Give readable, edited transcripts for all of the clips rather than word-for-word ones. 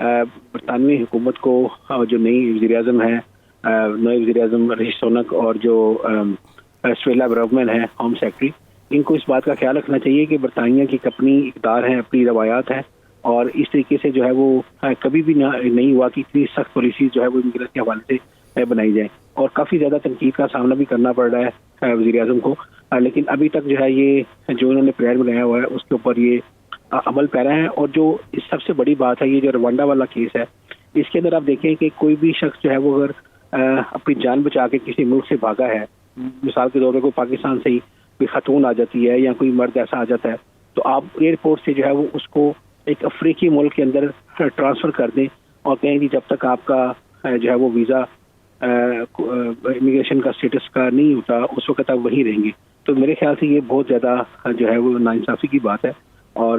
برطانوی حکومت کو جو نئی وزیر اعظم ہے نئے وزیر اعظم رشی سونک اور جو سویلا براؤمن ہے ہوم سیکرٹری، ان کو اس بات کا خیال رکھنا چاہیے کہ برطانیہ کی اپنی اقدار ہے، اپنی روایات ہیں، اور اس طریقے سے جو ہے وہ کبھی بھی نہیں ہوا کہ اتنی سخت پالیسی جو ہے وہ امیگریشن کے حوالے سے بنائی جائے، اور کافی زیادہ تنقید کا سامنا بھی کرنا پڑ رہا ہے وزیر اعظم کو، لیکن ابھی تک جو ہے یہ جو انہوں نے پلان بنایا ہوا ہے اس کے اوپر یہ عمل پیرا ہے۔ اور جو سب سے بڑی بات ہے، یہ جو روانڈا والا کیس ہے، اس کے اندر آپ دیکھیں کہ کوئی بھی شخص جو ہے وہ اگر اپنی جان بچا کے کسی ملک سے بھاگا ہے، مثال کے طور پہ کوئی پاکستان سے ہی کوئی خاتون آ جاتی ہے یا کوئی مرد ایسا آ جاتا ہے، تو آپ ایئرپورٹ سے جو ہے وہ اس کو ایک افریقی ملک کے اندر ٹرانسفر کر دیں اور کہیں کہ جب تک آپ کا جو ہے وہ ویزا امیگریشن کا اسٹیٹس کا نہیں ہوتا اس وقت تک وہیں رہیں گے۔ تو میرے خیال سے یہ بہت زیادہ جو ہے وہ ناانصافی کی بات ہے، اور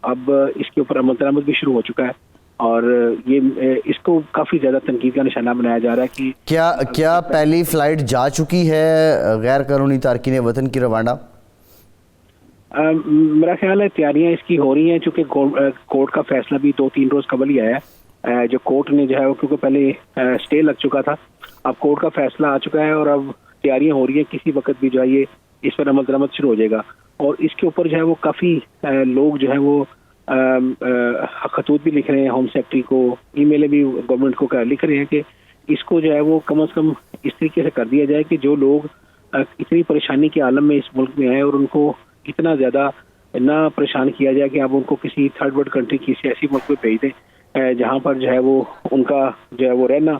اب اس کے اوپر عمل درآمد بھی شروع ہو چکا ہے، اور یہ اس کو کافی زیادہ تنقید کا نشانہ بنایا جا رہا ہے کہ کیا پہلی فلائٹ جا چکی ہے غیر قانونی تارکین وطن کی روانڈا؟ میرا خیال ہے تیاریاں اس کی ہو رہی ہیں، چونکہ کورٹ کا فیصلہ بھی 2-3 روز قبل ہی آیا ہے، جو کورٹ نے جو ہے وہ کیونکہ پہلے اسٹے لگ چکا تھا، اب کورٹ کا فیصلہ آ چکا ہے اور اب تیاریاں ہو رہی ہیں، کسی وقت بھی جو ہے یہ اس پر عمل درآمد شروع ہو جائے گا، اور اس کے اوپر جو ہے وہ کافی لوگ جو ہے وہ خطوط بھی لکھ رہے ہیں ہوم سیکرٹری کو، ای میلیں بھی گورنمنٹ کو لکھ رہے ہیں کہ اس کو جو ہے وہ کم از کم اس طریقے سے کر دیا جائے کہ جو لوگ اتنی پریشانی کے عالم میں اس ملک میں ہیں اور ان کو اتنا زیادہ نہ پریشان کیا جائے کہ آپ ان کو کسی تھرڈ ورلڈ کنٹری کسی ایسی ملک میں بھیج دیں جہاں پر جو ہے وہ ان کا جو ہے وہ رہنا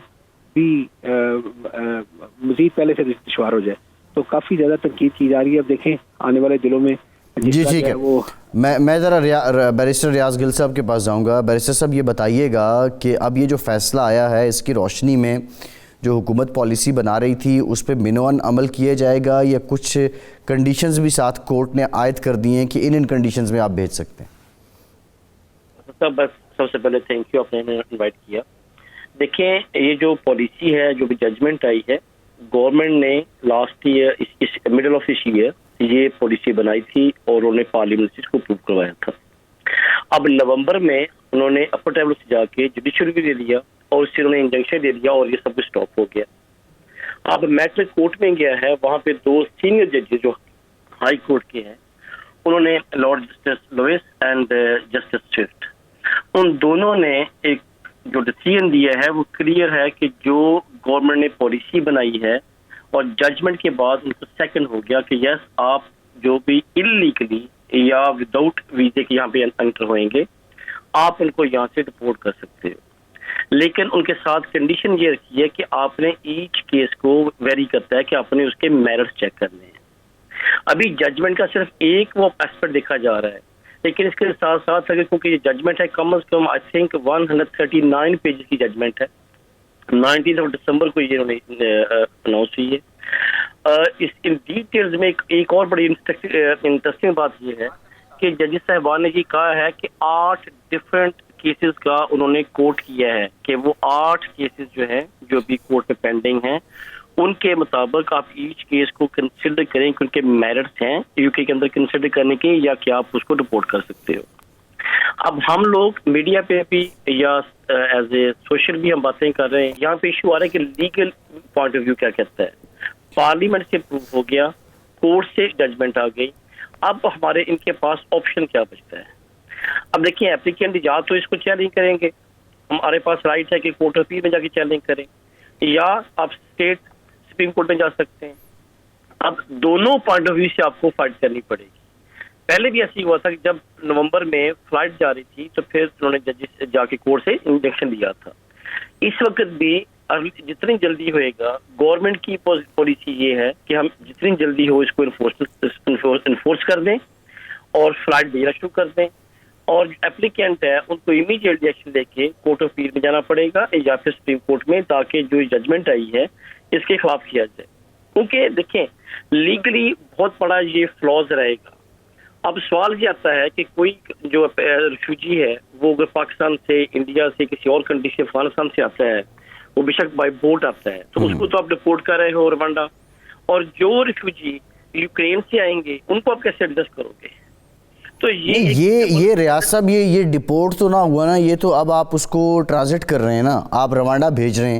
بھی مزید پہلے سے دشوار ہو جائے۔ تو کافی زیادہ تنقید کی جا رہی ہے، اب دیکھیں آنے والے دنوں میں۔ جی ٹھیک ہے، میں ذرا بیرسٹر ریاض گل صاحب کے پاس جاؤں گا۔ بیرسٹر صاحب یہ بتائیے گا کہ اب یہ جو فیصلہ آیا ہے اس کی روشنی میں جو حکومت پالیسی بنا رہی تھی اس پہ منوان عمل کیا جائے گا یا کچھ کنڈیشنز بھی ساتھ کورٹ نے عائد کر دی ہیں کہ ان کنڈیشنز میں آپ بھیج سکتے ہیں؟ بس سب سے پہلے تھینک یو، آپ نے انوائٹ کیا۔ دیکھیں یہ جو پالیسی ہے، جو بھی ججمنٹ آئی ہے، گورنمنٹ نے last year middle of this year یہ پالیسی بنائی تھی اور انہوں نے پارلیمنٹ سے اس کو اپروو کروایا تھا۔ اب نومبر میں انہوں نے اپر ٹریبیونل سے جا کے جوڈیشل بھی دے دیا اور اس سے انہوں نے انجنکشن دے دیا اور یہ سب کچھ اسٹاپ ہو گیا۔ اب میٹر کورٹ میں گیا ہے، وہاں پہ 2 سینئر ججز جو ہائی کورٹ کے ہیں، انہوں نے lord justice Lewis and justice Swift, ان دونوں نے ایک جو ڈیسیژن دیا ہے وہ کلیئر ہے کہ جو گورنمنٹ نے پالیسی بنائی ہے اور ججمنٹ کے بعد ان کو سیکنڈ ہو گیا کہ یس آپ جو بھی انلیگلی یا وداؤٹ ویزے کے یہاں پہ انٹر ہوئیں گے آپ ان کو یہاں سے ڈپورٹ کر سکتے ہو، لیکن ان کے ساتھ کنڈیشن یہ رکھی ہے کہ آپ نے ایچ کیس کو ویری کرتا ہے کہ آپ نے اس کے میرٹس چیک کرنے ہیں۔ ابھی ججمنٹ کا صرف ایک وہ ایسپیکٹ دیکھا جا رہا ہے، لیکن اس کے ساتھ ساتھ اگر کیونکہ یہ ججمنٹ ہے کم از کم آئی تھنک 139 پیجز کی ججمنٹ ہے، 19 دسمبر کو یہ اناؤنس ہوئی ہے۔ اس ان ڈیٹیلز میں ایک اور بڑی انٹرسٹنگ بات یہ ہے کہ ججز صاحبان نے یہ کہا ہے کہ 8 ڈفرینٹ کیسز کا انہوں نے کوٹ کیا ہے کہ وہ 8 کیسز جو ہیں جو بھی کورٹ میں پینڈنگ ہیں ان کے مطابق آپ ایچ کیس کو کنسیڈر کریں کہ ان کے میرٹس ہیں یو کے اندر کنسیڈر کرنے کے یا کہ آپ اس کو رپورٹ کر سکتے ہو۔ اب ہم لوگ میڈیا پہ بھی یا ایز اے سوشل بھی ہم باتیں کر رہے ہیں، یہاں پہ ایشو آ رہا ہے کہ لیگل پوائنٹ آف ویو کیا کہتا ہے۔ پارلیمنٹ سے اپروو ہو گیا، کورٹ سے ججمنٹ آ گئی، اب ہمارے ان کے پاس آپشن کیا بچتا ہے؟ اب دیکھیں اپلیکینٹ یا تو اس کو چیلنج کریں گے، ہمارے پاس رائٹ ہے کہ کورٹ آف اپیل میں جا کے چیلنج کریں، یا آپ اسٹیٹ سپریم کورٹ میں جا سکتے ہیں۔ اب دونوں پوائنٹ آف ویو سے آپ کو فائٹ کرنی پڑے گی۔ پہلے بھی ایسی ہوا تھا کہ جب نومبر میں فلائٹ جا رہی تھی تو پھر انہوں نے ججز جا کے کورٹ سے انجیکشن دیا تھا۔ اس وقت بھی جتنی جلدی ہوئے گا، گورنمنٹ کی پالیسی یہ ہے کہ ہم جتنی جلدی ہو اس کو انفورس کر دیں اور فلائٹ بھیجنا شروع کر دیں، اور جو اپلیکینٹ ہے ان کو امیڈیٹ ایکشن لے کے کورٹ آف اپیل میں جانا پڑے گا یا پھر سپریم کورٹ میں، تاکہ جو ججمنٹ آئی ہے اس کے خلاف کیا جائے۔ کیونکہ دیکھیں لیگلی بہت بڑا یہ فلاز رہے گا۔ اب سوال یہ آتا ہے کہ کوئی جو ریفیوجی ہے وہ اگر پاکستان سے، انڈیا سے، کسی اور کنٹری سے، افغانستان سے آتا ہے، وہ بے شک بائی بوٹ آتا ہے تو اس کو تو آپ ڈپورٹ کر رہے ہو روانڈا، اور جو ریفیوجی یوکرین سے آئیں گے ان کو آپ کیسے ایڈجسٹ کرو گے؟ تو یہ ریاض صاحب یہ ڈپورٹ تو نہ ہوا نا, یہ تو اب آپ اس کو ٹرانزٹ کر رہے ہیں نا, آپ روانڈا بھیج رہے ہیں.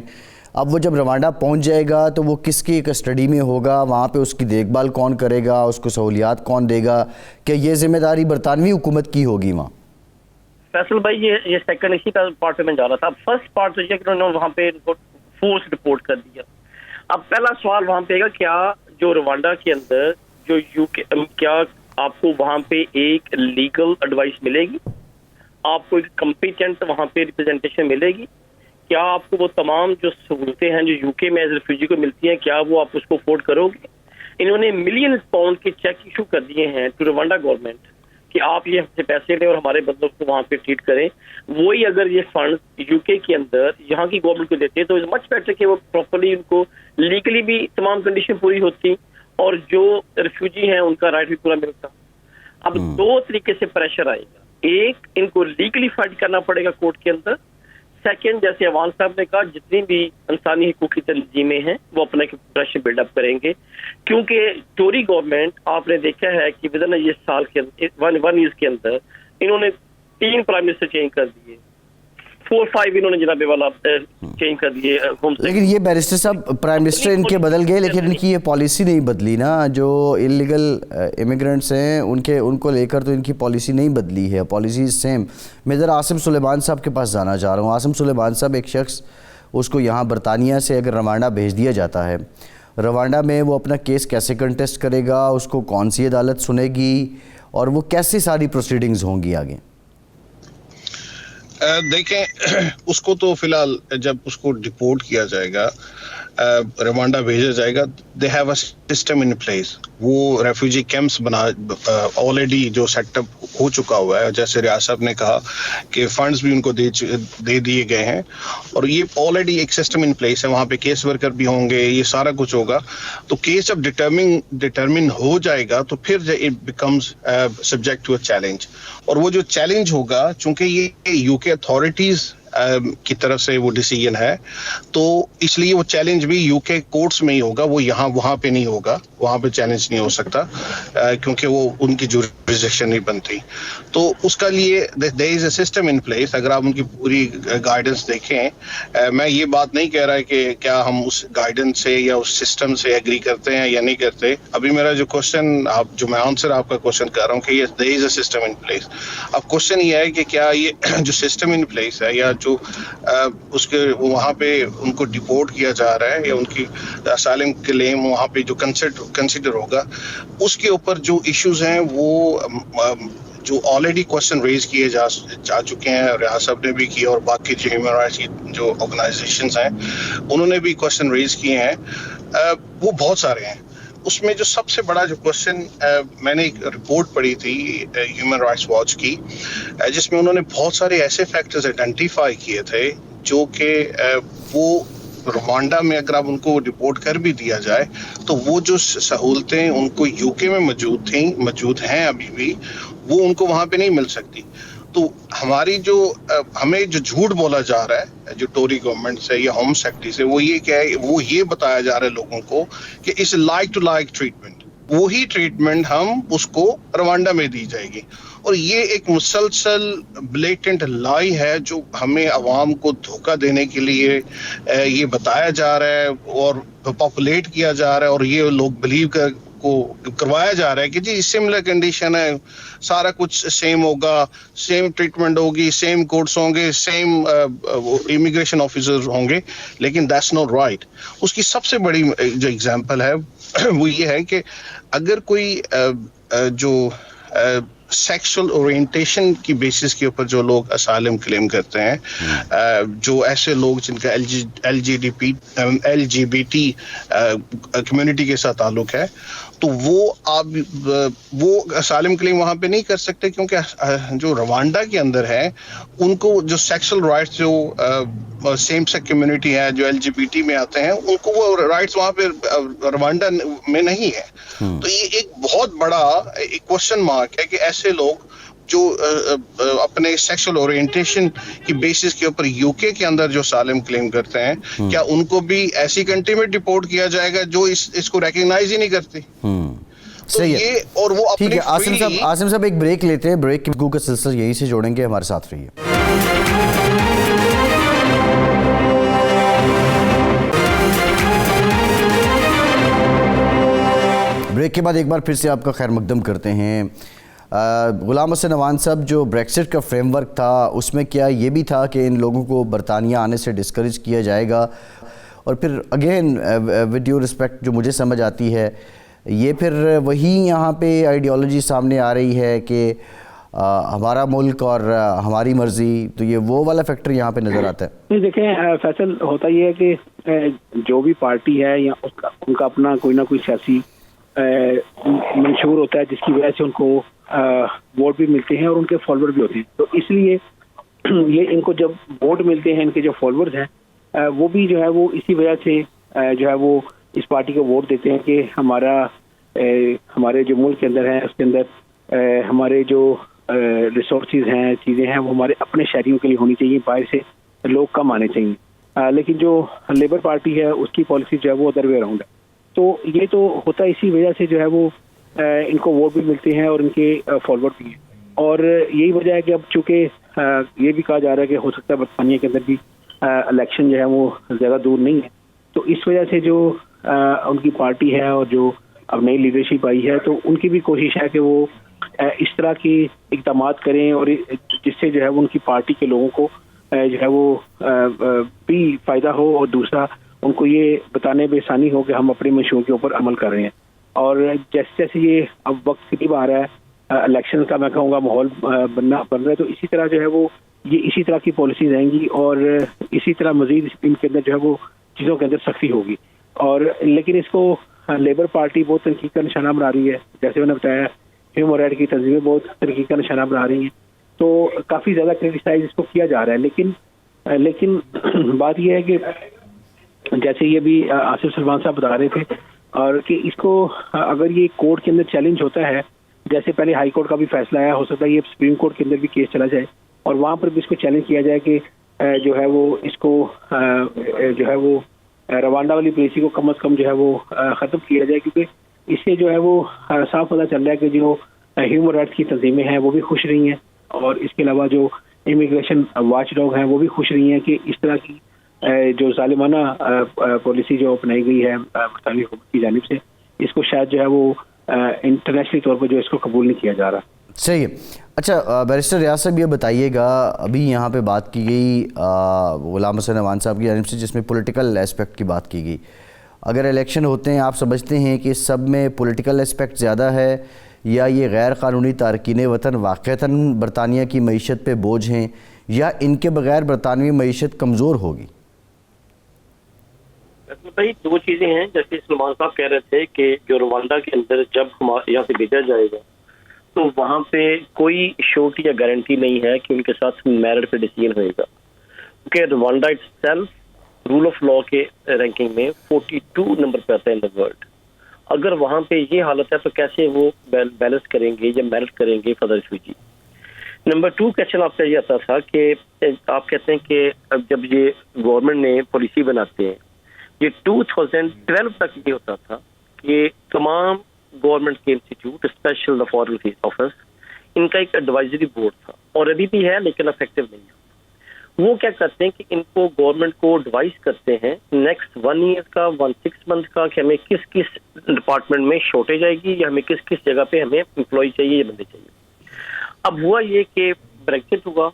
اب وہ جب روانڈا پہنچ جائے گا تو وہ کس کی کسٹڈی میں ہوگا, وہاں پہ اس کی دیکھ بھال کون کرے گا, اس کو سہولیات کون دے گا, کہ یہ ذمہ داری برطانوی حکومت کی ہوگی وہاں؟ فیصل بھائی یہ سیکنڈ اسی کا پارٹ میں جا رہا تھا. فرسٹ پارٹ تو یہ کہ انہوں نے وہاں پہ فورس رپورٹ کر دیا. اب پہلا سوال وہاں پہ گا, کیا جو روانڈا کے اندر جو کیا آپ کو وہاں پہ ایک لیگل ایڈوائس ملے گی, آپ کو ایک کمپیٹنٹ وہاں پہ ریپرزینٹیشن ملے گی, کیا آپ کو وہ تمام جو سہولتیں ہیں جو یو کے میں ایز ریفیوجی کو ملتی ہیں کیا وہ آپ اس کو افورڈ کرو گے؟ انہوں نے ملین پاؤنڈ کے چیک ایشو کر دیے ہیں ٹو روانڈا گورنمنٹ کہ آپ یہ ہم سے پیسے لیں اور ہمارے بندوں کو وہاں پہ ٹریٹ کریں. وہی اگر یہ فنڈ یو کے اندر یہاں کی گورنمنٹ کو دیتے تو مچ بیٹر کہ وہ پراپرلی ان کو لیگلی بھی تمام کنڈیشن پوری ہوتی اور جو ریفیوجی ہیں ان کا رائٹ بھی پورا ملتا. اب دو طریقے سے پریشر آئے گا, ایک ان کو لیگلی فائٹ کرنا پڑے گا کورٹ کے اندر, سیکنڈ جیسے عوان صاحب نے کہا جتنی بھی انسانی حقوق کی تنظیمیں ہیں وہ اپنا پریشر بلڈ اپ کریں گے, کیونکہ ٹوری گورنمنٹ آپ نے دیکھا ہے کہ ودن یہ سال کے اندر 1 ایئر کے اندر انہوں نے 3 پرائم منسٹر چینج کر دیے, 4-5 انہوں نے جناب والا چینج کر دیے. لیکن یہ بیرسٹر صاحب پرائم منسٹر ان کے بدل گئے لیکن ان کی یہ پالیسی نہیں بدلی نا, جو انلیگل امیگرنٹس ہیں ان کو لے کر تو ان کی پالیسی نہیں بدلی ہے, پالیسی سیم. میں ذرا عاصم سلیمان صاحب کے پاس جانا چاہ رہا ہوں. عاصم سلیمان صاحب, ایک شخص اس کو یہاں برطانیہ سے اگر روانڈا بھیج دیا جاتا ہے, روانڈا میں وہ اپنا کیس کیسے کنٹیسٹ کرے گا, اس کو کون سی عدالت سنے گی, اور وہ کیسی ساری پروسیڈنگز ہوں گی آگے؟ دیکھیں, اس کو تو فی الحال جب اس کو ڈپورٹ کیا جائے گا, روانڈا بھیجا جائے گا, they have a system in place. وہ ریفیوجی کیمپس بنا آلریڈی جو سیٹ اپ ہو چکا ہوا ہے, جیسے ریاض صاحب نے کہا کہ فنڈز بھی ان کو دے دیے گئے ہیں, اور یہ آلریڈی ایک سسٹم ان پلیس ہے. وہاں پہ کیس ورکر بھی ہوں گے, یہ سارا کچھ ہوگا. تو کیس جب ڈٹرمن ہو جائے گا تو پھر it becomes subject to a challenge. اور وہ جو چیلنج ہوگا, چونکہ یہ یو کے اتھارٹیز کی طرف سے وہ ڈیسیجن ہے, تو اس لیے وہ چیلنج بھی یو کے کورٹس میں ہی ہوگا, وہ وہاں پہ نہیں ہوگا, وہاں پہ چیلنج نہیں ہو سکتا کیونکہ وہ ان کی جورسڈکشن نہیں بنتی. تو اس کا لیے there is a system in place. اگر آپ ان کی پوری گائیڈنس دیکھیں, میں یہ بات نہیں کہہ رہا کہ کیا ہم اس گائیڈنس سے یا اس سسٹم سے ایگری کرتے ہیں یا نہیں کرتے. ابھی میرا جو کوشچن جو میں آنسر آپ کا کوشچن کر رہا ہوں کہ there is a system in place. اب کوشچن یہ ہے کہ کیا یہ جو سسٹم ان پلیس ہے یا جو اس کے وہاں پہ ان کو ڈپورٹ کیا جا رہا ہے یا ان کی اسائلم کلیم وہاں پہ جو کنسیڈر ہوگا, اس کے اوپر جو ایشوز ہیں وہ جو آلریڈی کوشچن ریز کیے جا چکے ہیں, ریاض صاحب نے بھی کیا اور باقی جو ہیومن رائٹس کی جو آرگنائزیشنز ہیں انہوں نے بھی کوشچن ریز کیے ہیں, وہ بہت سارے ہیں. اس میں جو سب سے بڑا جو کوشچن, میں نے ایک رپورٹ پڑھی تھی ہیومن رائٹس واچ کی, جس میں انہوں نے بہت سارے ایسے فیکٹرز آئیڈینٹیفائی کیے تھے جو کہ وہ روانڈا میں اگر آپ ان کو ڈپورٹ کر بھی دیا جائے تو وہ جو سہولتیں ان کو یو کے میں موجود ہیں ابھی بھی, وہ ان کو وہاں پہ نہیں مل سکتی. تو ہمیں جو جھوٹ بولا جا رہا ہے جو ٹوری گورنمنٹ سے یا ہوم سیکرٹری سے, وہ یہ کیا ہے, وہ یہ بتایا جا رہا ہے لوگوں کو کہ اس لائک ٹو لائک ٹریٹمنٹ, وہی ٹریٹمنٹ ہم اس کو روانڈا میں دی جائے گی. اور یہ ایک مسلسل بلیٹنٹ لائی ہے جو ہمیں عوام کو دھوکہ دینے کے لیے یہ بتایا جا رہا ہے اور پاپولیٹ کیا جا رہا ہے, اور یہ لوگ بلیو کو کروایا جا رہا ہے کہ جی سملر کنڈیشن ہے, سارا کچھ سیم ہوگا, سیم ٹریٹمنٹ ہوگی, سیم کورٹس ہوں گے, سیم امیگریشن آفیسر ہوں گے. لیکن دیٹس ناٹ رائٹ. اس کی سب سے بڑی جو اگزامپل ہے وہ یہ ہے کہ اگر کوئی جو سیکشل اورینٹیشن کی بیسس کے اوپر جو لوگ اسائلم کلیم کرتے ہیں, جو ایسے لوگ جن کا L G B T community کے ساتھ تعلق ہے, تو وہ اسائلم کلیم وہاں پہ نہیں کر سکتے, کیونکہ جو روانڈا کے اندر ہے ان کو جو سیکشل رائٹس جو سیم سیکس کمیونٹی ہے جو ایل جی بی ٹی میں آتے ہیں, ان کو وہ رائٹس وہاں پہ روانڈا میں نہیں ہے. تو یہ ایک بہت بڑا کوشچن مارک ہے کہ ایسے لوگ جو اپنے سیکشل اورینٹیشن کی بیسس کے اوپر یو کے اندر جو اسائلم کلیم کرتے ہیں, کیا ان کو بھی ایسی کنٹری میں ڈپورٹ کیا جائے گا جو اس کو ریکگنائز ہی نہیں کرتی. تو یہ اور وہ ٹھیک اپنی ہے عاصم صاحب ایک بریک لیتے ہیں, بریک کی گفتگو کا سلسلہ یہی سے جوڑیں گے, ہمارے ساتھ رہیے. بریک کے بعد ایک بار پھر سے آپ کا خیر مقدم کرتے ہیں. غلام حسن عوان صاحب, جو بریکسٹ کا فریم ورک تھا اس میں کیا یہ بھی تھا کہ ان لوگوں کو برطانیہ آنے سے ڈسکریج کیا جائے گا؟ اور پھر اگین ود ڈیو رسپیکٹ جو مجھے سمجھ آتی ہے, یہ پھر وہی یہاں پہ آئیڈیالوجی سامنے آ رہی ہے کہ ہمارا ملک اور ہماری مرضی, تو یہ وہ والا فیکٹر یہاں پہ نظر آتا ہے. نہیں دیکھیں فیصل, ہوتا یہ ہے کہ جو بھی پارٹی ہے یا ان کا اپنا کوئی نہ کوئی سیاسی منشور ہوتا ہے جس کی وجہ سے ان کو ووٹ بھی ملتے ہیں اور ان کے فالوور بھی ہوتے ہیں. تو اس لیے یہ ان کو جب ووٹ ملتے ہیں, ان کے جو فالوورز ہیں وہ بھی جو ہے وہ اسی وجہ سے جو ہے وہ اس پارٹی کو ووٹ دیتے ہیں کہ ہمارے جو ملک کے اندر ہے اس کے اندر ہمارے جو ریسورسز ہیں, چیزیں ہیں, وہ ہمارے اپنے شہریوں کے لیے ہونی چاہیے, باہر سے لوگ کم آنے چاہیے. لیکن جو لیبر پارٹی ہے اس کی پالیسی جو ہے وہ ادر وے اراؤنڈ ہے. تو یہ تو ہوتا ہے اسی وجہ سے جو ہے وہ ان کو ووٹ بھی ملتے ہیں اور ان کے فالوور بھی ہیں. اور یہی وجہ ہے کہ اب چونکہ یہ بھی کہا جا رہا ہے کہ ہو سکتا ہے برطانیہ کے اندر بھی الیکشن جو ہے وہ زیادہ دور نہیں ہے, تو اس وجہ سے جو ان کی پارٹی ہے اور جو اب نئی لیڈرشپ آئی ہے تو ان کی بھی کوشش ہے کہ وہ اس طرح کی اقدامات کریں اور جس سے جو ہے وہ ان کی پارٹی کے لوگوں کو جو ہے وہ بھی فائدہ ہو, اور دوسرا ان کو یہ بتانے میں آسانی ہو کہ ہم اپنے منشور کے اوپر عمل کر رہے ہیں. اور جیسے جیسے یہ اب وقت قریب آ رہا ہے, الیکشن کا میں کہوں گا ماحول بن رہا ہے, تو اسی طرح جو ہے وہ یہ اسی طرح کی پالیسی رہیں گی اور اسی طرح مزید ان کے اندر جو ہے وہ چیزوں کے اندر سختی ہوگی. اور لیکن اس کو لیبر پارٹی بہت تنقید کا نشانہ بنا رہی ہے, جیسے میں نے بتایا ہیومن رائٹ کی تنظیمیں بہت تنقید کا نشانہ بنا رہی ہیں, تو کافی زیادہ کرٹیسائز اس کو کیا جا رہا ہے. لیکن بات یہ ہے کہ جیسے یہ بھی آصف سلمان صاحب بتا رہے تھے, اور کہ اس کو اگر یہ کورٹ کے اندر چیلنج ہوتا ہے, جیسے پہلے ہائی کورٹ کا بھی فیصلہ آیا, ہو سکتا ہے یہ سپریم کورٹ کے اندر بھی کیس چلا جائے اور وہاں پر بھی اس کو چیلنج کیا جائے کہ جو ہے وہ اس کو جو ہے وہ روانڈا والی پالیسی کو کم از کم جو ہے وہ ختم کیا جائے, کیونکہ اس سے جو ہے وہ صاف پتہ چل رہا ہے کہ جو ہیومن رائٹس کی تنظیمیں ہیں وہ بھی خوش رہی ہیں, اور اس کے علاوہ جو امیگریشن واچ ڈاگ ہیں وہ بھی خوش رہی ہیں کہ اس طرح کی جو ظالمانہ پالیسی جو اپنائی گئی ہے برطانوی حکومت کی جانب سے, اس کو شاید جو ہے وہ انٹرنیشنلی طور پر جو اس کو قبول نہیں کیا جا رہا. صحیح ہے. اچھا بیرسٹر ریاض صاحب, یہ بتائیے گا, ابھی یہاں پہ بات کی گئی غلام حسن عوان صاحب کی جانب سے جس میں پولیٹیکل اسپیکٹ کی بات کی گئی, اگر الیکشن ہوتے ہیں آپ سمجھتے ہیں کہ سب میں پولیٹیکل اسپیکٹ زیادہ ہے یا یہ غیر قانونی تارکین وطن واقعتاً برطانیہ کی معیشت پہ بوجھ ہیں, یا ان کے بغیر برطانوی معیشت کمزور ہوگی؟ بھائی دو چیزیں ہیں, جیسے سلمان صاحب کہہ رہے تھے کہ جو روانڈا کے اندر جب یہاں سے بھیجا جائے گا تو وہاں پہ کوئی شورٹی یا گارنٹی نہیں ہے کہ ان کے ساتھ میرٹ پہ ڈیسیژن ہوئے گا, کیونکہ Rwanda itself rule of law کے رینکنگ میں 42 نمبر پہ آتا ہے ان دا ورلڈ. اگر وہاں پہ یہ حالت ہے تو کیسے وہ بیلنس کریں گے یا میرٹ کریں گے فار ریفیوجی. نمبر 2 کویشچن آپ کا یہ آتا تھا کہ آپ کہتے ہیں کہ جب یہ گورنمنٹ نے پالیسی بناتے ہیں, یہ 2012 تک یہ ہوتا تھا کہ تمام گورنمنٹ کے institute special foreign office in کا ایک ایڈوائزری بورڈ تھا, اور ابھی بھی ہے لیکن افیکٹو نہیں ہے. وہ کیا کرتے ہیں کہ ان کو گورنمنٹ کو ایڈوائز کرتے ہیں نیکسٹ 1 ایئر کا 6 منتھ کا کہ ہمیں کس کس ڈپارٹمنٹ میں شارٹیج آئے گی یا ہمیں کس کس جگہ پہ ہمیں امپلائی چاہیے یا بندے چاہیے. اب ہوا یہ کہ بریکزٹ ہوا,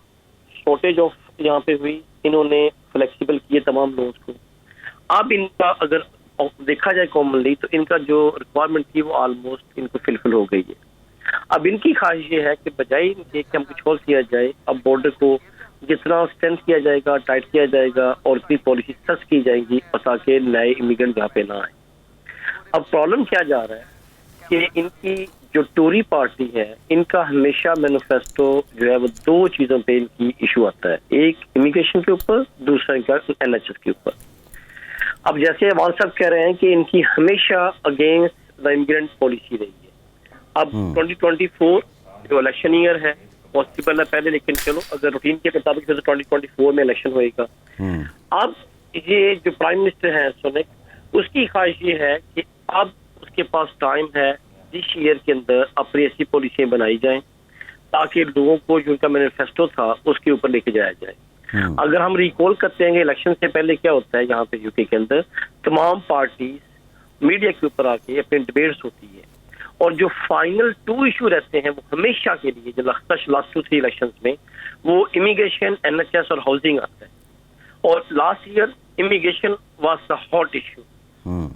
شارٹیج آف یہاں پہ ہوئی, انہوں نے فلیکسیبل کیے تمام لوگوں کو. اب ان کا اگر دیکھا جائے کامنلی تو ان کا جو ریکوائرمنٹ تھی وہ آلموسٹ ان کو فلفل ہو گئی ہے. اب ان کی خواہش یہ ہے کہ بجائے ان کے کہ ہم کچھ اور کیا جائے, اب بارڈر کو جتنا اسٹرینتھ کیا جائے گا, ٹائٹ کیا جائے گا, اور اتنی پالیسی سخت کی جائیں گی تاکہ نئے امیگرینٹ یہاں پہ نہ آئیں. اب پرابلم کیا جا رہا ہے کہ ان کی جو ٹوری پارٹی ہے ان کا ہمیشہ مینیفیسٹو جو ہے وہ 2 چیزوں پہ ان کی ایشو آتا ہے, ایک امیگریشن کے اوپر, دوسرا ان کا NHS کے اوپر. اب جیسے عوان صاحب کہہ رہے ہیں کہ ان کی ہمیشہ اگینسٹ دا امیگرینٹ پالیسی رہی ہے. اب 2024 جو الیکشن ایئر ہے پاسبل ہے پہلے, لیکن چلو اگر روٹین کے مطابق 2024 میں الیکشن ہوئے گا. اب یہ جو پرائم منسٹر ہیں سونک, اس کی خواہش یہ ہے کہ اب اس کے پاس ٹائم ہے دس ایئر کے اندر اپنی ایسی پالیسیاں بنائی جائیں تاکہ لوگوں کو جو ان کا مینیفیسٹو تھا اس کے اوپر لے کے جایا جائے. اگر ہم ریکال کرتے ہیں کہ الیکشن سے پہلے کیا ہوتا ہے یہاں پہ یو کے اندر, تمام پارٹیز میڈیا کے اوپر آ کے اپنی ڈبیٹس ہوتی ہے اور جو فائنل 2 ایشو رہتے ہیں وہ ہمیشہ کے لیے جو لاسٹ 2-3 الیکشنز میں وہ امیگریشن, NHS اور ہاؤسنگ آتا ہے. اور last year immigration was the hot issue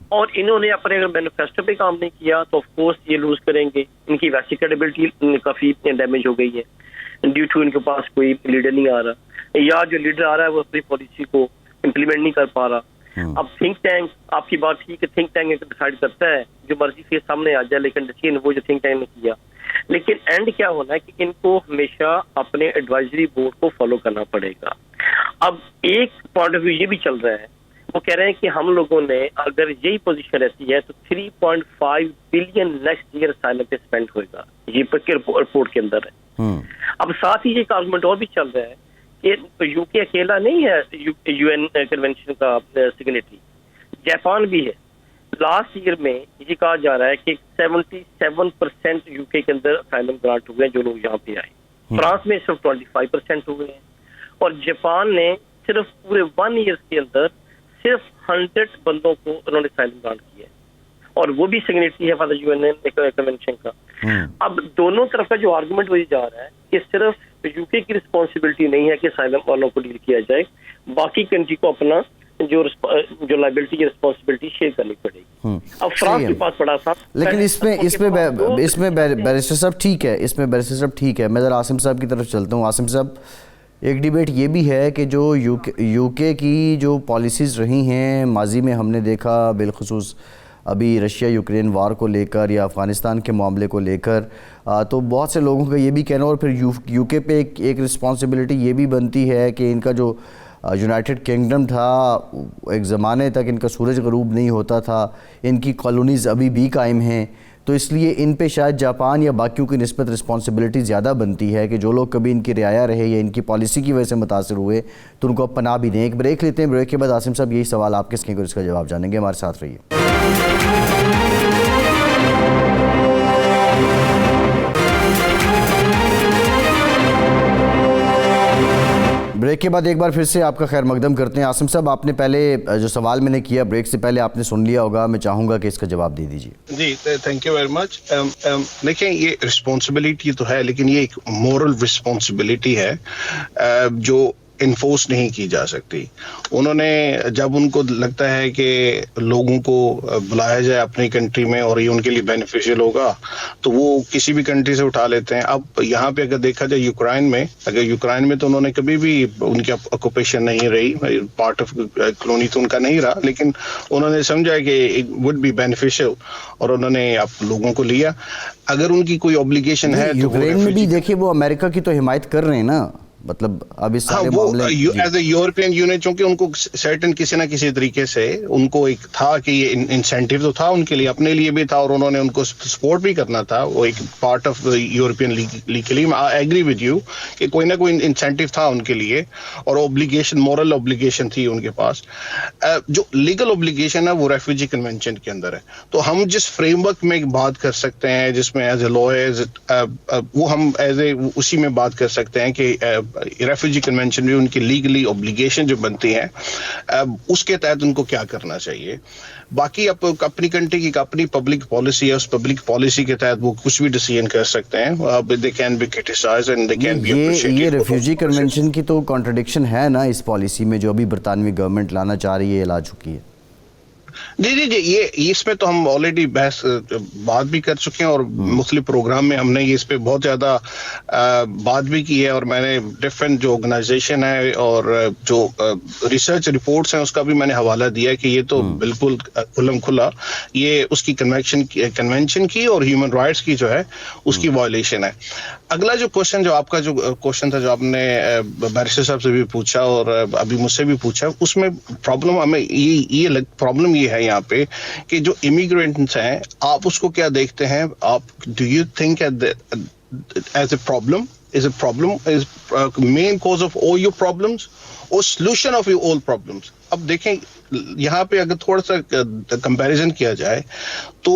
اور انہوں نے اپنے مینیفیسٹو پہ کام نہیں کیا تو آف کورس یہ لوز کریں گے. ان کی ویسی کریڈیبلٹی کافی ڈیمیج ہو گئی ہے ڈیو ٹو ان کے پاس کوئی لیڈر نہیں آ رہا یا جو لیڈر آ رہا ہے وہ اپنی پالیسی کو امپلیمنٹ نہیں کر پا رہا. اب تھنک ٹینک, آپ کی بات ٹھیک ہے, تھنک ٹینک ڈیسائیڈ کرتا ہے جو مرضی سے سامنے آ جائے, لیکن ڈیسیژن وہ جو تھنک ٹینک نے کیا. لیکن اینڈ کیا ہونا ہے کہ ان کو ہمیشہ اپنے ایڈوائزری بورڈ کو فالو کرنا پڑے گا. اب ایک پوائنٹ آف ویو یہ بھی چل رہا ہے, وہ کہہ رہے ہیں کہ ہم لوگوں نے اگر یہی پوزیشن رہتی ہے تو 3.5 بلین نیکسٹ ایئر اسائلم پہ اسپینڈ ہوئے گا, یہ رپورٹ کے اندر ہے. اب ساتھ ہی ایک آرگومنٹ اور بھی چل رہا ہے کہ یو کے اکیلا نہیں ہے یو این کنونشن کا سگنیٹری, جاپان بھی ہے. لاسٹ ایئر میں یہ کہا جا رہا ہے کہ 77% یو کے اندر اسائلم گرانٹ ہوئے ہیں جو لوگ یہاں پہ آئے. فرانس میں صرف 25% ہوئے ہیں اور جاپان نے صرف پورے 1 ایئر کے اندر صرف 100 بندوں کو انہوں نے اسائلم گرانٹ کیا ہے اور وہ بھی سگنیٹری ہے فار یو این کنونشن کا. اب دونوں طرف کا جو آرگومنٹ وہی جا رہا ہے کہ صرف یو کے کی رسپانسبلٹی نہیں ہے کہ اسائلم والوں کو ڈیل کیا جائے, باقی کنٹری کو اپنا جو لائبلٹی کی رسپانسبلٹی شیئر کرنی پڑے گی. اب فرانس کے پاس بڑا سا, لیکن اس میں بیرسٹر صاحب ٹھیک ہے, اس میں بیرسٹر صاحب ٹھیک ہے. میں ذرا عاصم صاحب کی طرف چلتا ہوں. عاصم صاحب, ایک ڈیبیٹ یہ بھی ہے کہ جو یو کے کی جو پالیسیز رہی ہیں ماضی میں, ہم نے دیکھا بالخصوص ابھی رشیا یوکرین وار کو لے کر یا افغانستان کے معاملے کو لے کر, تو بہت سے لوگوں کا یہ بھی کہنا, اور پھر یو کے پہ ایک رسپانسبلٹی یہ بھی بنتی ہے کہ ان کا جو یونائٹڈ کنگڈم تھا ایک زمانے تک ان کا سورج غروب نہیں ہوتا تھا, ان کی کالونیز ابھی بھی قائم ہیں, تو اس لیے ان پہ شاید جاپان یا باقیوں کی نسبت رسپانسبلٹی زیادہ بنتی ہے کہ جو لوگ کبھی ان کی رعایا رہے یا ان کی پالیسی کی وجہ سے متاثر ہوئے تو ان کو اب پناہ بھی دیں. ایک بریک لیتے ہیں, بریک کے بعد عاصم صاحب یہی سوال آپ کس کے اس کا جواب جانیں گے. ہمارے ساتھ رہیے. بریک کے بعد ایک بار پھر سے آپ کا خیر مقدم کرتے ہیں. عاصم صاحب, آپ نے پہلے جو سوال میں نے کیا بریک سے پہلے آپ نے سن لیا ہوگا, میں چاہوں گا کہ اس کا جواب دے دیجیے. جی تھینک یو ویری مچ. دیکھیں یہ رسپانسبلٹی تو ہے لیکن یہ ایک مورل رسپانسبلٹی ہے جو انفورس نہیں کی جا سکتی. انہوں نے جب ان کو لگتا ہے کہ لوگوں کو بلایا جائے اپنی کنٹری میں اور یہ ان کے لیے بینیفیشیل ہوگا تو وہ کسی بھی کنٹری سے اٹھا لیتے ہیں. اب یہاں پہ اگر دیکھا جائے یوکرائن میں تو انہوں نے کبھی بھی ان کی آکوپیشن نہیں رہی, پارٹ آف کالونی تو ان کا نہیں رہا, لیکن انہوں نے سمجھا کہ اٹ وڈ بی بینیفیشیل اور انہوں نے اب لوگوں کو لیا. اگر ان کی کوئی اوبلیگیشن ہے یوکرین میں بھی دیکھیے وہ امریکہ کی تو حمایت کر رہے ہیں نا, مطلب اب اس سارے معاملے ایز اے یورپین یونین, چونکہ ان کو سرٹن کسی نہ کسی طریقے سے ان کو ایک تھا کہ یہ انسینٹیو تو تھا ان کے لیے, اپنے لیے بھی تھا اور انہوں نے ان کو سپورٹ بھی کرنا تھا, وہ ایک پارٹ آف یورپین لیگ کے لیے. آئی ایگری ود یو کہ کوئی نہ کوئی انسینٹیو تھا ان کے لیے اور اوبلیگیشن, مورل اوبلیگیشن تھی ان کے پاس. جو لیگل اوبلیگیشن ہے وہ ریفیوجی کنونشن کے اندر ہے. تو ہم جس فریم ورک میں بات کر سکتے ہیں جس میں ایز اے لائرز وہ ہم ایز اے اسی میں بات کر سکتے ہیں کہ ریفیوجی کنونشن میں ان کی لیگلی اوبلیگیشن جو بنتی ہیں اس کے تحت ان کو کیا کرنا چاہیے. باقی اپنی کنٹری کی اپنی پبلک پالیسی ہے, اس پبلک پالیسی کے تحت وہ کچھ بھی ڈیسیژن کر سکتے ہیں. they can be criticized and they can be appreciated. یہ ریفیوجی کنونشن کی تو کانٹرڈکشن ہے نا اس پالیسی میں جو ابھی برطانوی گورنمنٹ لانا چاہ رہی ہے, لا چکی ہے. جی یہ اس میں تو ہم آلریڈی بحث بات بھی کر چکے ہیں اور مختلف پروگرام میں ہم نے اس پہ بہت زیادہ بات بھی کی ہے, اور میں نے ڈفرینٹ جو آرگنائزیشن ہے اور جو ریسرچ رپورٹس ہیں اس کا بھی میں نے حوالہ دیا کہ یہ تو بالکل کھلم کھلا یہ اس کی کنونشن کی اور ہیومن رائٹس کی جو ہے اس کی وائلیشن ہے. اگلا جو کوشچن جو آپ کا جو کوشچن تھا جو آپ نے بیرسٹر صاحب سے بھی پوچھا اور ابھی مجھ سے بھی پوچھا, اس میں پرابلم ہمیں یہ پرابلم یہ ہے یہاں پہ کہ جو امیگرینٹس ہیں آپ اس کو کیا دیکھتے ہیں, آپ do you think as a problem is main cause of all your problems or solution of your all problems. اب دیکھیں یہاں پہ اگر تھوڑا سا کمپیریزن کیا جائے تو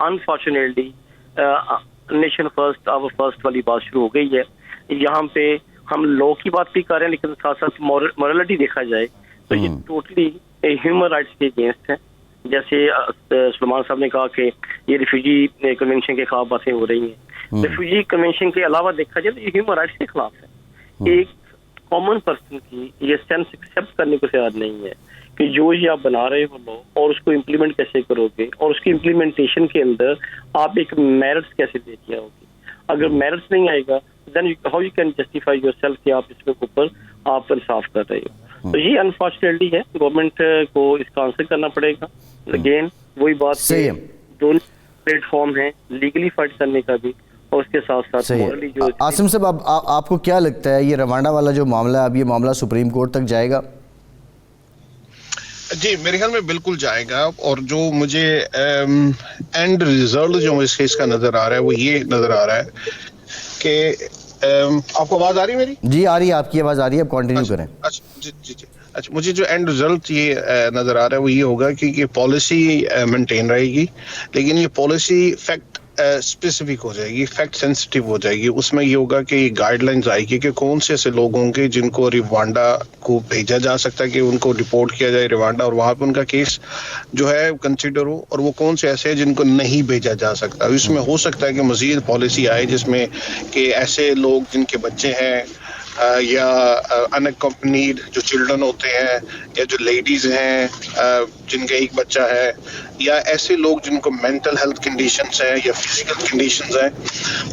unfortunately nation first our first والی بات شروع ہو گئی ہے. یہاں پہ ہم لا کی بات بھی کر رہے ہیں لیکن ساتھ ساتھ مورلٹی دیکھا جائے تو یہ ٹوٹلی ہیومن رائٹس کے اگینسٹ ہے. جیسے سلمان صاحب نے کہا کہ یہ ریفیوجی کنونشن کے خلاف باتیں ہو رہی ہیں. ریفیوجی کنونشن کے علاوہ دیکھا جائے تو یہ ہیومن رائٹس کے خلاف ہے. ایک کامن پرسن کی یہ سینس ایکسیپٹ کرنے کو تیار نہیں ہے کہ جو یہ آپ بنا رہے ہو لو اور اس کو امپلیمنٹ کیسے کرو گے اور اس کی امپلیمنٹیشن کے اندر آپ ایک میرٹس کیسے لے کے آؤ گے. اگر میرٹس نہیں آئے گا then how you can justify yourself کہ آپ اس کے اوپر آپ انصاف کر رہے ہو. تو یہ انفارچونیٹلی ہے, گورنمنٹ کو اس کا آنسر کرنا پڑے گا. اگین وہی بات کہ دونوں پلیٹ فارم ہے لیگلی فائٹ کرنے کا بھی اور اس کے ساتھ ساتھ مورلی جو. عاصم صاحب آپ کو کیا لگتا ہے یہ روانڈا والا جو معاملہ ہے اب یہ معاملہ سپریم کورٹ تک جائے گا؟ جی میرے خیال میں بالکل جائے گا, اور جو مجھے اینڈ ریزلٹ جو اس کیس کا نظر آ رہا ہے وہ یہ نظر آ رہا ہے کہ آپ کو آواز آ رہی ہے میری؟ جی آ رہی ہے, آپ کی آواز آ رہی ہے, آپ کنٹینیو کریں. اچھا مجھے جو اینڈ ریزلٹ یہ نظر آ رہا ہے وہ یہ ہوگا کہ یہ پالیسی مینٹین رہے گی, لیکن یہ پالیسی فیکٹ اسپیسیفک ہو جائے گی, فیکٹ سینسٹیو ہو جائے گی. اس میں یہ ہوگا کہ یہ گائیڈ لائنز آئے گی کہ کون سے ایسے لوگ ہوں گے جن کو روانڈا کو بھیجا جا سکتا ہے کہ ان کو رپورٹ کیا جائے روانڈا اور وہاں پہ ان کا کیس جو ہے کنسیڈر ہو, اور وہ کون سے ایسے ہیں جن کو نہیں بھیجا جا سکتا. اس میں ہو سکتا ہے کہ مزید پالیسی آئے جس میں کہ ایسے لوگ جن کے بچے ہیں یا انکمپنیڈ جو چلڈرن ہوتے ہیں یا جو لیڈیز ہیں جن کا ایک بچہ ہے, یا ایسے لوگ جن کو مینٹل ہیلتھ کنڈیشنز ہیں یا فزیکل کنڈیشنز ہیں,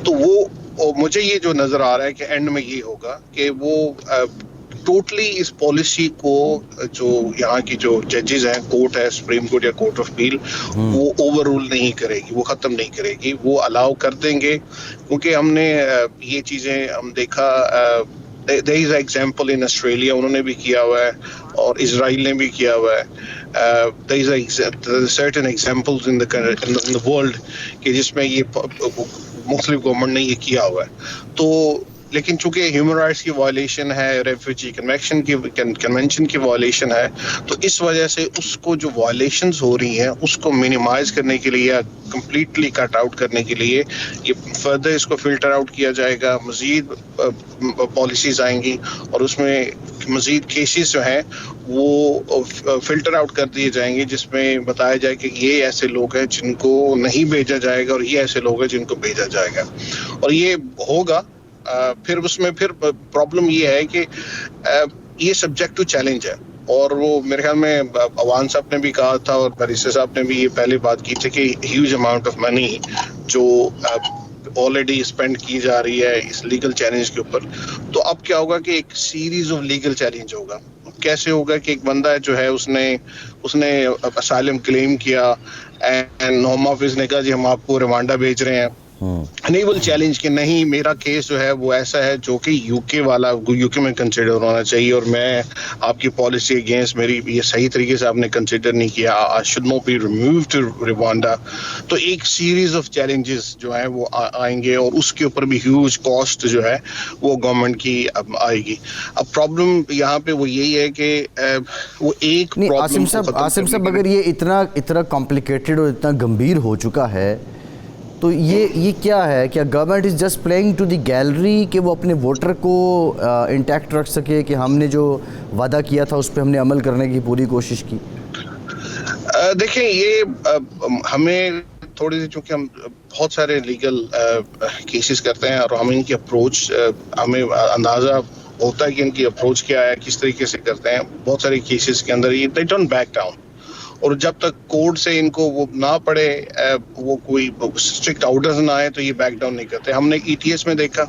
تو وہ مجھے یہ جو نظر آ رہا ہے کہ اینڈ میں یہ ہوگا کہ وہ ٹوٹلی اس پالیسی کو جو یہاں کی جو ججز ہیں, کورٹ ہے سپریم کورٹ یا کورٹ آف اپیل, وہ اوور رول نہیں کرے گی, وہ ختم نہیں کرے گی, وہ الاؤ کر دیں گے. کیونکہ ہم نے یہ چیزیں ہم دیکھا, there is an example in Australia, انہوں نے بھی کیا ہوا ہے اور اسرائیل نے بھی کیا ہوا ہے. there is certain examples in the world کہ جس میں یہ مختلف گورنمنٹ نے یہ کیا ہوا ہے. تو لیکن چونکہ ہیومن رائٹس کی وائلیشن ہے, ریفیوجی کنونشن کی وائلیشن ہے, تو اس وجہ سے اس کو جو وائلیشنز ہو رہی ہیں اس کو منیمائز کرنے کے لیے یا کمپلیٹلی کٹ آؤٹ کرنے کے لیے یہ فردر اس کو فلٹر آؤٹ کیا جائے گا. مزید پالیسیز آئیں گی اور اس میں مزید کیسز جو ہیں وہ فلٹر آؤٹ کر دیے جائیں گے جس میں بتایا جائے کہ یہ ایسے لوگ ہیں جن کو نہیں بھیجا جائے گا اور یہ ایسے لوگ ہیں جن کو بھیجا جائے گا. اور یہ ہوگا پھر اس میں پھر پرابلم یہ ہے کہ یہ سبجیکٹ ٹو چیلنج ہے, اور وہ میرے خیال میں عوان صاحب نے بھی کہا تھا اور بریسٹر صاحب نے بھی یہ پہلے بات کی تھی کہ ہیوج اماؤنٹ آف منی جو آلریڈی اسپینڈ کی جا رہی ہے اس لیگل چیلنج کے اوپر. تو اب کیا ہوگا کہ ایک سیریز آف لیگل چیلنج ہوگا. کیسے ہوگا کہ ایک بندہ جو ہے اس نے اسائلم کلیم کیا اینڈ ہوم آفس نے کہا جی ہم آپ کو روانڈا بھیج رہے ہیں, نہیں ول چیلنج کہ نہیں میرا کیس جو ہے وہ ایسا ہے جو کہ یو کے میں کنسیڈر ہونا چاہیے, اور میں آپ کی پالیسی اگینسٹ میری یہ صحیح طریقے سے آپ نے کنسیڈر نہیں کیا, I should not be removed to Rwanda. تو ایک سیریز آف چیلنجز جو ہیں وہ آئیں گے اور اس کے اوپر بھی ہیوج کاسٹ جو ہے وہ گورنمنٹ کی آئے گی. اب پرابلم یہاں پہ وہ یہی ہے کہ وہ ایک عاصم صاحب اگر یہ اتنا کمپلیکیٹڈ اور اتنا گمبھیر ہو چکا ہے تو یہ کیا ہے, کیا government is just playing to the gallery کہ وہ اپنے ووٹر کو انٹیکٹ رکھ سکے کہ ہم نے جو وعدہ کیا تھا اس پہ ہم نے عمل کرنے کی پوری کوشش کی؟ دیکھیں یہ ہمیں تھوڑی سی, چونکہ ہم بہت سارے لیگل کیسز کرتے ہیں اور ہم ان کی اپروچ ہمیں اندازہ ہوتا ہے کہ ان کی اپروچ کیا ہے, کس طریقے سے کرتے ہیں. بہت سارے کیسز کے اندر یہ دے ڈونٹ بیک ڈاؤن, اور جب تک کورٹ سے ان کو وہ نہ پڑے, وہ کوئی اسٹرکٹ آرڈرز نہ آئے تو یہ بیک ڈاؤن نہیں کرتے. ہم نے ETS میں دیکھا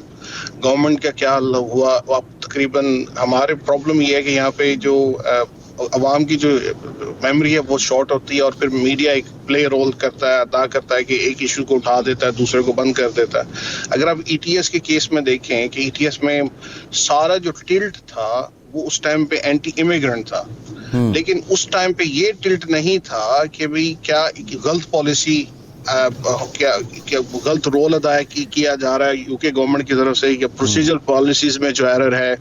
گورنمنٹ کا کیا ہوا. اب تقریباً ہمارے پرابلم یہ ہے کہ یہاں پہ جو عوام کی جو میموری ہے وہ شارٹ ہوتی ہے, اور پھر میڈیا ایک پلے رول کرتا ہے, ادا کرتا ہے کہ ایک ایشو کو اٹھا دیتا ہے دوسرے کو بند کر دیتا ہے. اگر آپ ETS کے کیس میں دیکھیں کہ ETS میں سارا جو ٹلٹ تھا وہ اس ٹائم پہ اینٹی امیگرنٹ تھا, لیکن اس ٹائم پہ یہ ٹلٹ نہیں تھا کہ بھئی کیا غلط پالیسی کیا غلط رول ادا کیا جا رہا ہے یوکے گورنمنٹ کی طرف سے، یا پروسیجر پالیسیز میں جو ایرر ہے،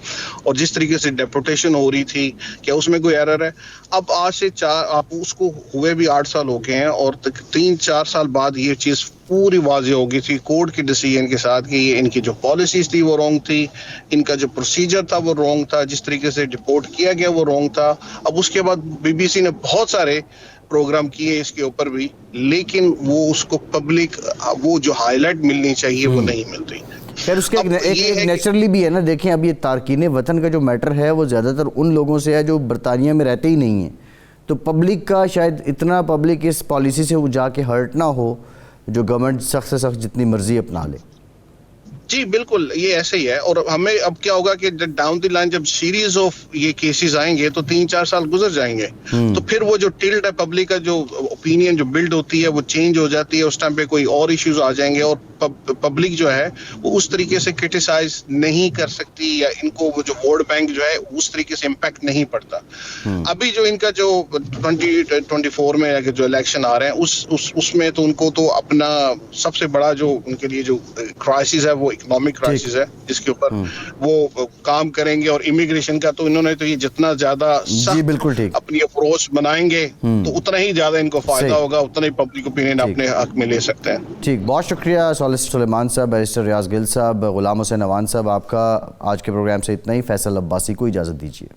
اور جس طریقے سے ڈیپوٹیشن ہو رہی تھی کیا اس میں کوئی ایرر ہے. اب آج سے آپ اس کو ہوئے بھی 8 سال ہو گئے ہیں، اور 3-4 سال بعد یہ چیز پوری واضح ہو گئی تھی کورٹ کے ڈیسیژن کے ساتھ کہ یہ ان کی جو پالیسیز تھی وہ رانگ تھی، ان کا جو پروسیجر تھا وہ رانگ تھا، جس طریقے سے ڈپورٹ کیا گیا وہ رانگ تھا. اب اس کے بعد BBC نے بہت سارے پروگرام کیے اس کے اوپر بھی، لیکن وہ اس کو پبلک وہ جو ہائی لائٹ ملنی چاہیے وہ نہیں مل رہی. خیر اس کے ایک نیچرلی بھی ہے نا، دیکھیں اب یہ تارکین وطن کا جو میٹر ہے وہ زیادہ تر ان لوگوں سے ہے جو برطانیہ میں رہتے ہی نہیں ہیں، تو پبلک کا شاید اتنا پبلک اس پالیسی سے جا کے ہرٹ نہ ہو جو گورنمنٹ سخت سے سخت جتنی مرضی اپنا لے. جی بالکل یہ ایسے ہی ہے. اور ہمیں اب کیا ہوگا کہ ڈاؤن دی لائن جب سیریز آف یہ کیسز آئیں گے تو 3-4 سال گزر جائیں گے، تو پھر وہ جو ٹلٹ ہے پبلک کا جو اوپینین جو بلڈ ہوتی ہے وہ چینج ہو جاتی ہے، اس ٹائم پہ کوئی اور ایشوز آ جائیں گے، اور پبلک جو ہے وہ اس طریقے سے کرٹیسائز نہیں کر سکتی، یا ان کو وہ جو ووٹ بینک جو ہے اس طریقے سے امپیکٹ نہیں پڑتا. ابھی جو ان کا جو 2024 میں جو الیکشن آ رہے ہیں اس میں تو ان کو تو اپنا سب سے بڑا جو ان کے لیے جو کرائسس ہے وہ اکنامک کرائسس ہے، جس کے اوپر وہ کام کریں گے. اور امیگریشن کا تو انہوں نے تو یہ جتنا زیادہ سخت اپنی اپروچ بنائیں گے تو اتنا ہی زیادہ ان کو فائدہ ہوگا، اتنا ہی پبلک اوپینین اپنے حق میں لے سکتے ہیں. ٹھیک، بہت شکریہ سالیسیٹر سلیمان صاحب، بیرسٹر ریاض گل صاحب، غلام حسین عوان صاحب. آپ کا آج کے پروگرام سے اتنا ہی. فیصل عباسی کو اجازت دیجیے.